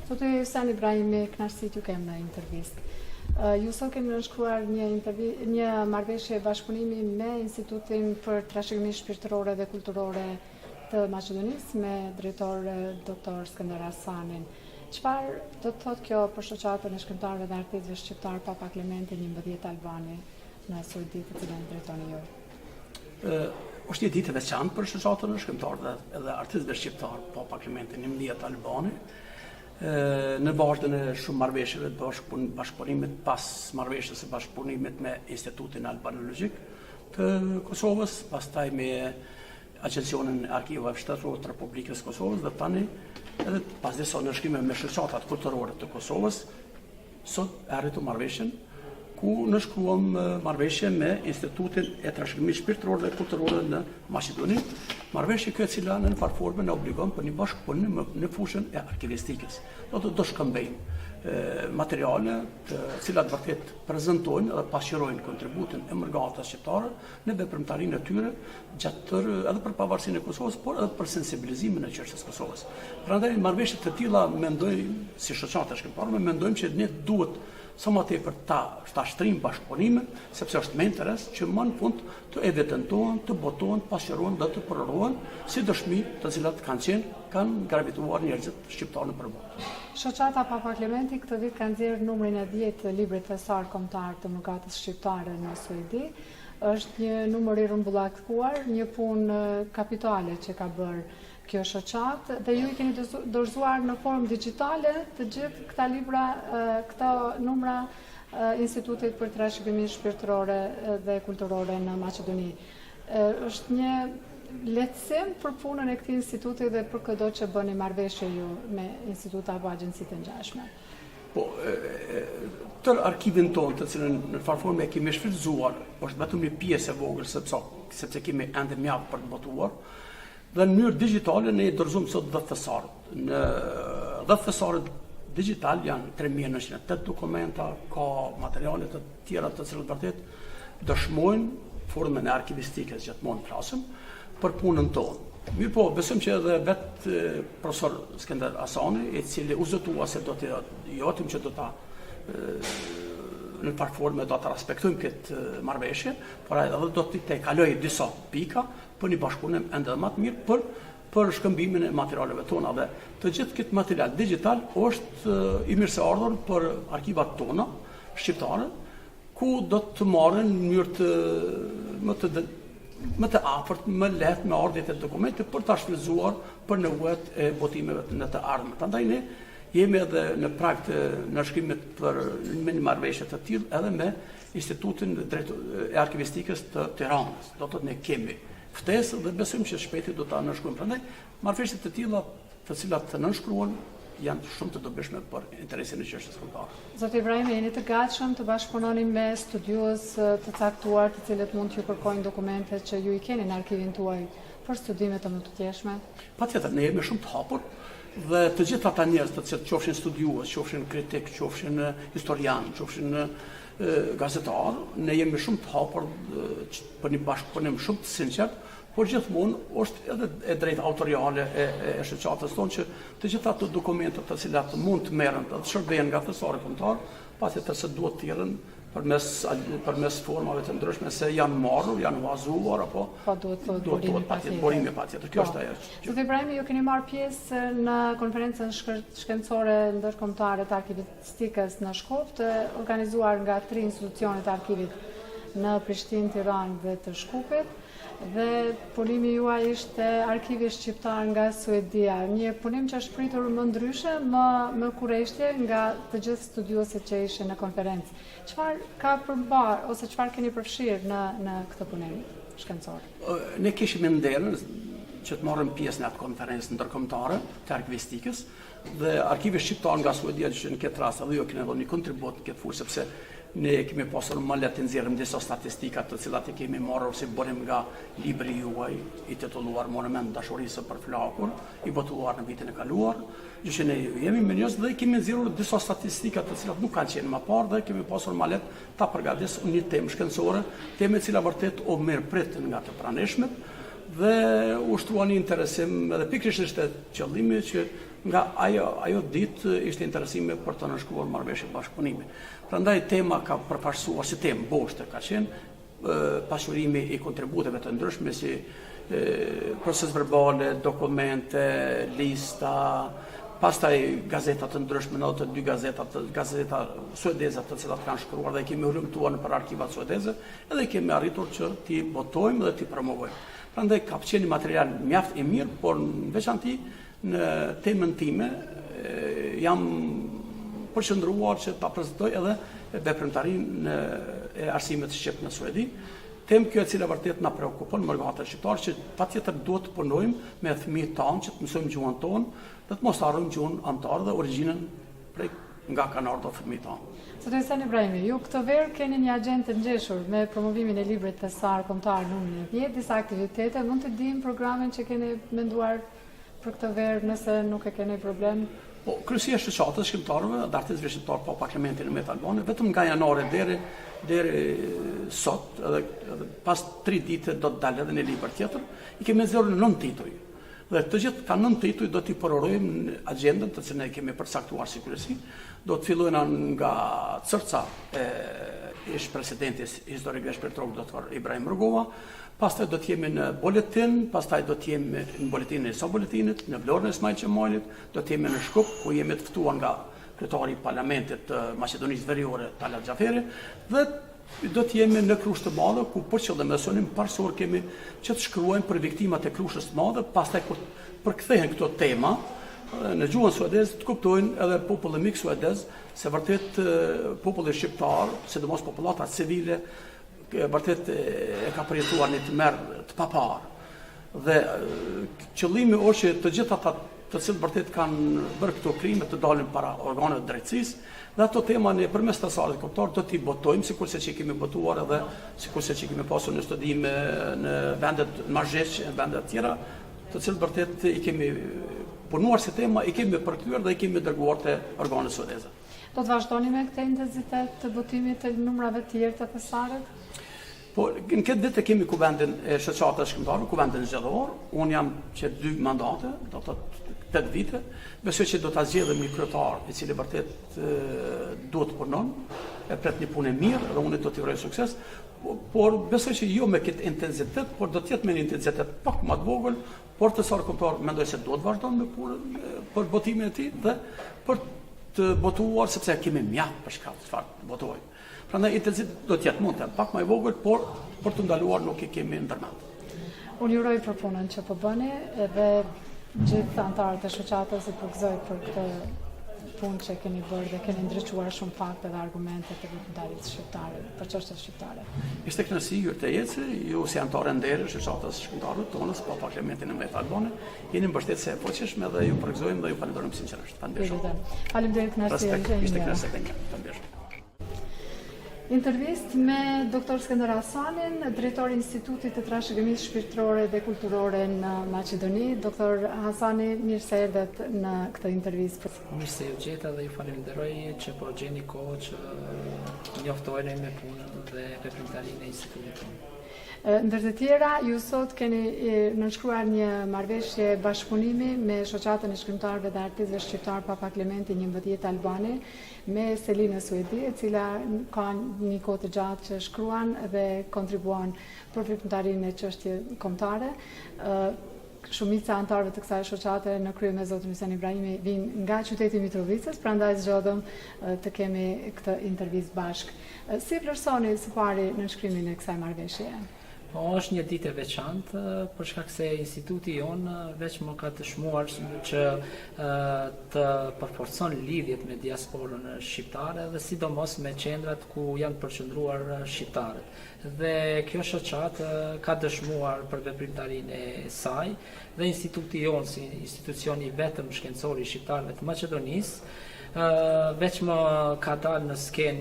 Zotë Hysén Ibrahimi, kënaqësi t'ju kem në intervistë. Ju sot kemi nënshkruar një marrëveshje bashkëpunimi me Institutin për Trashëgimi Shpirtërore dhe Kulturore të Maqedonisë me drejtor Dr. Skënder Hasanin. Çfarë do të thotë kjo për shoqatën e shkrimtarëve dhe artistëve shqiptar Papa Klementi 11 Albani në Suedi, të cilën drejtoni ju? Është një ditë e veçantë për shoqatën e shkrimtarëve dhe artistëve shqiptar Papa Klementi 11 Albani. Në vazhdën e shumë marrëveshjeve të bashkëpunimit pas marrëveshjes së bashkëpunimit me Institutin Albanologjik të Kosovës, pastaj me Agjencionin e Arkivave Shtetërore të Republikës Kosovës dhe tani edhe pas disa ndërshkime me shoqatat kulturore të Kosovës, sot arritu marrëveshjen ku nënshkruam marrëveshje me Institutin e Trashëgimit Shpirtëror dhe Kulturor në Maqedoni, marrëveshje kjo e cila në farë forme na obligon për një bashkëpunim në fushën e arkivistikës. Do shkëmbejmë materiale të cilat vërtet prezantojnë dhe pasqyrojnë kontributin e mërgatave shqiptare në veprimtarinë e tyre gjatë edhe për pavarësinë e Kosovës, por edhe për sensibilizimin e çështjes së Kosovës. Prandaj marrëveshje të tilla mendojmë si shoqata shqiptare, mendojmë që ne duhet sa më tepër ta shtrim bashkëpunimin, sepse është me interes që më në fund të evidentohen, të botohen, pasqyrohen dhe të përrohen si dëshmi të cilat kanë gravituar njerëzit shqiptarë në përbotë. Shoqata Papa Klementi këtë vit ka nxjerrë numrin e 10 të librit thesar kombëtar të mëgatës shqiptare në Suedi. Është një numër i rrumbullaktuar, një punë kapitale që ka bërë kjo shoqat dhe ju i keni dorëzuar në formë digjitale të gjithë këta libra, këta numra Institutit për Trashëgimi Shpirtërore dhe Kulturore në Maqedoni. Është një lehtësim për punën e këtij instituti dhe për çdo që bëni marrëveshje ju me instituta apo agjencitë të ngjashme. Po, tër arkivin tonë të cilën në farë forme e kemi shfrytëzuar, është vetëm një pjesë e vogël sepse kemi ende mjaft për të botuar. Dhe në mënyrë digjitale ne i dorëzojmë sot 10 thesarët. Në 10 thesarët digital janë 3908 dokumenta, ka materiale të tjera të cilat vërtet dëshmojnë formën e arkivistikës gjithmonë flasim për punën tonë. Mirë po, besojmë që edhe vetë profesor Skënder Hasani, i cili u zotua se do të jotim që do ta në farë forme do të respektojmë këtë marrëveshje, por edhe do të kaloj disa pika për një bashkëpunim ende më të mirë për shkëmbimin e materialeve tona dhe të gjithë këtë material digital është i mirëseardhur për arkivat tona shqiptare, ku do të marrin në mënyrë më të afërt, më lehtë me ardhjet e dokumente për ta shfrytzuar për nevojat e botimeve në të ardhmen. Prandaj ne jemi edhe në prag të nënshkrimit për një marrëveshje të tillë edhe me Institutin e Arkivistikës të Tiranës. Do të thotë ne kemi ftesë dhe besojmë që shpejti do ta nënshkruajmë. Prandaj marrëveshje të tilla, të cilat të nënshkruan, janë shumë të dobishme për interesin e çështjes kombëtare. Zoti Ibrahimi, jeni të gatshëm të bashkëpunoni me studios të caktuar, të cilët mund t'ju kërkojnë dokumentet që ju i keni në arkivin tuaj për studime të mëtutjeshme? Patjetër, ne jemi shumë të hapur dhe të gjithë ata njerëz të cilët qofshin studiues, qofshin kritik, qofshin historian, qofshin gazetar, ne jemi shumë të hapur për një bashkëpunim shumë të sinqert, por gjithmonë është edhe e drejtë autoriale e shoqatës tonë që të gjitha ato dokumente të cilat mund të merren të shërbejnë nga thesari kombëtar, patjetër se duhet të jenë përmes formave të ndryshme se janë marrur, janë huazuar apo duhet burimi patjetër. Kjo është ajo. Zoti Ibrahimi, ju keni marrë pjesë në konferencën shkencore ndërkombëtare të arkivistikës në Shkup, organizuar nga 3 institucione të arkivit në Prishtinë, Tiranë dhe të Shkupit. Dhe punimi juaj ishte arkivi shqiptar nga Suedia, një punim që është pritur më ndryshe, më kurreshtje nga të gjithë studiuesit që ishin në konferencë. Çfarë ka përmbar ose çfarë keni përfshirë në këtë punim shkencor? Ne kishim nderën që të marrën pjesë në atë konferencë ndërkombëtare të arkivistikës dhe arkivi shqiptar nga Suedia që në këtë rast edhe jo kemi dhënë një kontribut në këtë fushë sepse ne kemi pasur më le të nxjerrim disa statistika të cilat i kemi marrë si bërim nga libri juaj i titulluar Monument dashurisë për flakur, i botuar në vitin e kaluar, gjë që ne jemi mirënjohës dhe kemi nxjerrur disa statistika të cilat nuk kanë qenë më parë dhe kemi pasur më le ta përgatisur një temë shkencore, temë e cila vërtet u mirëprit nga të pranishmet dhe u shtruan një interesim edhe pikërisht ishte qëllimi që nga ajo ditë ishte interesime për të nënshkruar marrëveshje bashkëpunimi. Prandaj tema ka përfaqësuar si temë boshte ka qenë pasurimi i kontributeve të ndryshme si proces verbale, dokumente, lista, pastaj gazeta të ndryshme, në të dy gazeta suedeze të cilat kanë shkruar dhe kemi hulumtuar në për arkivat suedeze edhe kemi arritur që t'i botojmë dhe t'i promovojmë. Prandaj ka qenë material mjaft i mirë, por në veçanti në temën time jam përqendruar që ta prezantoj edhe veprimtarinë e arsimit shqip në Suedi. Temë kjo e cila vërtet na preokupon mërgatët shqiptarë që patjetër duhet të punojmë me fëmijët tanë që të mësojmë gjuhën tonë dhe të mos harrojmë gjuhën anëtare dhe origjinën prej nga kanë ardhur fëmijët tanë. Zotëri Ihsan Ibrahimi, ju këtë verë keni një agjendë të ngjeshur me promovimin e librit të SAR kombëtar numrin 10, disa aktivitete, mund të dim programin që keni menduar për këtë verë nëse nuk e keni problem? Po, kryesia e shoqatës shqiptarëve dhe artistëve shqiptar Papa Klementi në Met Albane, vetëm nga janari deri sot, edhe pas 3 ditë do të dalë edhe një libër tjetër, i kemi nxjerrur 9 tituj. Dhe të gjithë ka 9 tituj do t'i përorojmë në agjendën të cilën ne kemi përcaktuar si kryesi. Do të fillojnë nga Cërca e ish presidenti historik dhe shpirtëror doktor Ibrahim Rugova, pastaj do të jemi në Boletin, pastaj do të jemi në Boletinin e Boletinit, në Vlorën e Ismail Qemalit, do të jemi në Shkup, ku jemi të ftuar nga kryetari i Parlamentit të Maqedonisë Veriore, Talat Xhaferi, dhe do të jemi në Krushë të Madhe, ku për qëllim dhe sonim parsor kemi që të shkruajmë për viktimat e Krushës të Madhe, pastaj kur përkthehen këto tema në gjuhën suedeze të kuptojnë edhe populli mik suedez se vërtet populli shqiptar, sidomos popullata civile, vërtet e ka përjetuar një tmerr të papar. Dhe qëllimi është që të gjithë ata të cilët vërtet kanë bërë këto krime të dalin para organeve të drejtësisë, dhe ato tema ne përmes të salit kombëtar do t'i botojmë sikurse që kemi botuar edhe sikurse që kemi pasur në studime në vendet marrëzheq, në vende të tjera, të cilët vërtet i kemi punuar si tema, i kemi përkthyer dhe i kemi dërguar te organet suedeze. Do të vazhdoni me këtë intensitet të botimit të numrave të tjerë të thesarit? Po, në këtë ditë kemi kuvendin e shoqatës shkrimtare, kuvendin zgjedhor. Unë jam që 2 mandate, do të thotë 8 vite. Besoj që do ta zgjedhim një kryetar i cili vërtet duhet të punon, e pret një punë mirë dhe unë do t'i uroj sukses. Por besoj që jo me këtë intensitet, por do të jetë me një intensitet pak më të vogël, por të SAR kombëtar mendoj se duhet vazhdon me punën për botimin e tij dhe për të botuar sepse kemi mjaft për shkak të çfarë botojmë. Prandaj intensiteti do të jetë mund të pak më i vogël, por për të ndaluar nuk e kemi ndërmend. Unë juroj për punën që po bëni edhe gjithë anëtarët e shoqatës i përgëzoj për këtë punë që keni bërë dhe keni ndriçuar shumë fakte dhe argumente të veprimtarisë shqiptare, për çështjet shqiptare. Ishte kënaqësi ju të ecë, ju si anëtarë nderë shoqatës shqiptare tonës, Papa Klementi në Met Albane, jeni mbështetëse e fuqishme dhe ju përgëzojmë dhe ju falenderojmë sinqerisht. Faleminderit. Faleminderit kënaqësi. Ishte kënaqësi tek ne. Faleminderit. Intervist me Dr. Skënder Hasanin, drejtor i Institutit të Trashëgimisë Shpirtërore dhe Kulturore në Maqedoni. Dr. Hasani, mirë se erdhët në këtë intervistë. Mirë se ju gjeta dhe ju falenderoj që po gjeni kohë që njoftoheni me punën dhe veprimtarinë e institutit tonë. Ndër të tjera, ju sot keni nënshkruar një marrëveshje bashkëpunimi me shoqatën e shkrimtarëve dhe artistëve shqiptar Papa Klementi 11 Albani me Selinë Suedi, e cila ka një kohë të gjatë që shkruan dhe kontribuan për veprimtarinë e çështje kombëtare. Shumica anëtarëve të kësaj shoqate në krye me zotin Ihsan Ibrahimi vinë nga qyteti Mitrovicës, prandaj zgjodhëm të kemi këtë intervistë bashkë. Si vlerësoni së pari nënshkrimin e kësaj marrëveshjeje? Është një ditë e veçantë për shkak se instituti jonë veç më ka dëshmuar që të përforcon lidhjet me diasporën shqiptare dhe sidomos me qendrat ku janë përqendruar shqiptarët. Dhe kjo shoqat ka dëshmuar për veprimtarinë e saj dhe instituti jonë si institucioni vetëm shkencor i shqiptarëve të Maqedonisë veç më ka dalë në skenë,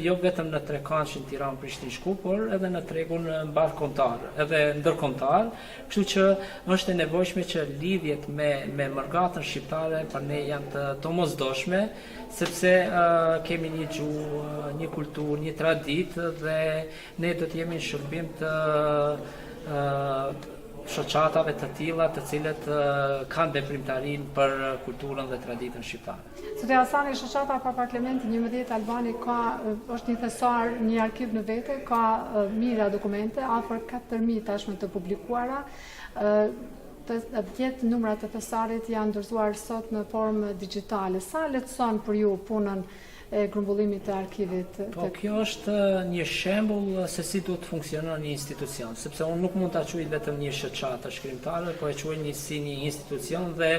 jo vetëm në Trekançin, Tiranë, Prishtinë, Shkup, por edhe në tregun mbarkombëtar, edhe ndërkombëtar, kështu që është e nevojshme që lidhjet me mërgatën shqiptare për ne janë të mosdoshme, sepse kemi një gjuhë, një kulturë, një traditë dhe ne do të jemi në shërbim të shoqatave të tilla të cilët kanë veprimtarinë për kulturën dhe traditën shqiptare. Zotë Hasani, shoqata Papa Klementi 11 Albani është një thesar, një arkiv në vete, ka mira dokumente, afër 4000 tashmë të publikuara. 10 numrat e thesarit janë dorëzuar sot në formë digjitale. Sa lehtëson për ju punën e grumbullimit të arkivit? Po, kjo është një shembull se si duhet të funksionon një institucion, sepse unë nuk mund ta quaj vetëm një shoqatë shkrimtare, po e quaj si një institucion dhe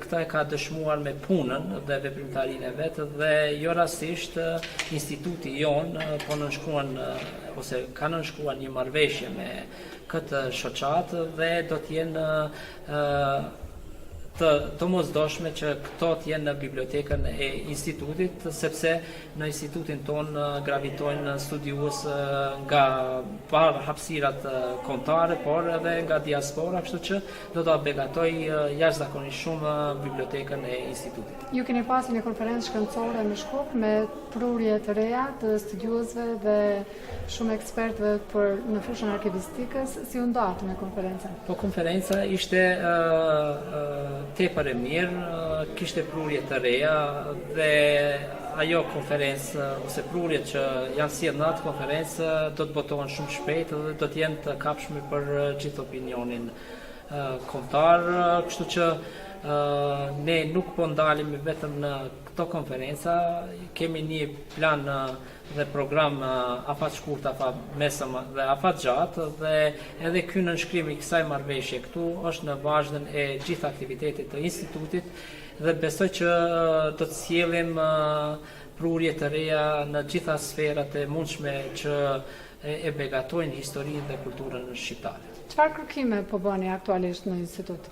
këtë e ka dëshmuar me punën dhe veprimtarinë e vet dhe jo rastisht instituti jon po nënshkruan ose ka nënshkruar një marrëveshje me këtë shoqatë dhe do të jenë të mosdoshme që këto të jenë në bibliotekën e institutit, sepse në institutin ton gravitojnë studiues nga parë hapësirat kombëtare, por edhe nga diaspora, kështu që do ta begatoj jashtëzakonisht shumë bibliotekën e institutit. Ju keni pasur një konferencë shkencore në Shkup me prurje të reja të studiuesve dhe shumë ekspertëve në fushën arkivistikës. Si u ndatë me konferencën? Po, konferenca ishte tepër e mirë, kishte prurje të reja dhe ajo konferencë ose prurjet që janë sjellë në atë konferencë do të botohen shumë shpejt dhe do të jenë të kapshme për gjithë opinionin kombëtar, kështu që ne nuk po ndalemi vetëm në këto konferenca, kemi një plan dhe program afat shkurt, afat mesëm dhe afat gjatë dhe edhe ky nënshkrim i kësaj marrëveshje këtu është në vazhdim e gjithë aktivitetit të institutit dhe besoj që do të sjellim prurje të reja në gjitha sferat e mundshme që e begatojnë historinë dhe kulturën shqiptare. Çfarë kërkime po bëni aktualisht në institut?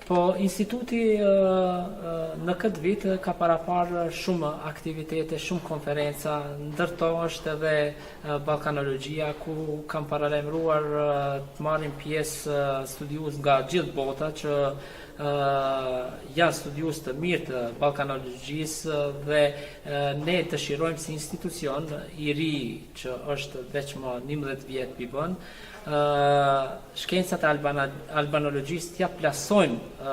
Po, instituti në këtë vit ka paraparë shumë aktivitete, shumë konferenca, ndërto është edhe balkanologjia, ku kam paralajmëruar të marrin pjesë studiues nga gjithë bota që janë studiues të mirë të balkanologjisë dhe ne dëshirojmë si institucion i ri që është veç më 11 vjet pi bën, shkencat e albanologjisë t'ja plasojmë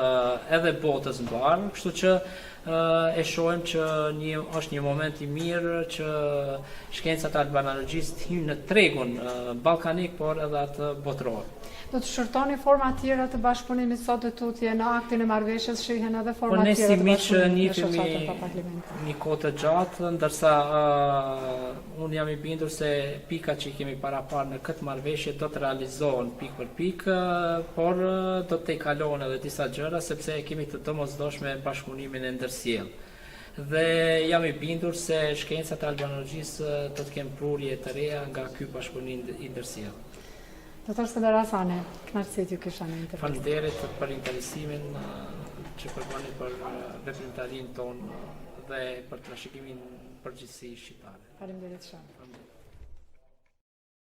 edhe botës mbar, kështu që e shohim që është një moment i mirë që shkencat e albanologjisë t'hyjnë në tregun ballkanik, por edhe atë botëror. Do të shërtoni forma tjera të bashkëpunimit sot të tutje në aktin e marrëveshjes shihen edhe forma tjera të bashkëpunimit në shoqatën Papa Klementi? Një kohë të gjatë, ndërsa unë jam i bindur se pikat që i kemi paraparë në këtë marrëveshje do të realizohen pik për pik, por do të kalohen edhe disa gjëra sepse kemi të domosdoshme bashkëpunimin e ndërsjellë. Dhe jam i bindur se shkencat e albanologjisë do të kenë prurje të reja nga ky bashkëpunim i ndërsjellë. Dr. Sender Hasani, kënaqësi t'ju kisha në intervistë. Faleminderit për interesimin që përbëni për veprimtarinë tonë dhe për trashëgimin përgjithësi shqiptare. Faleminderit shumë.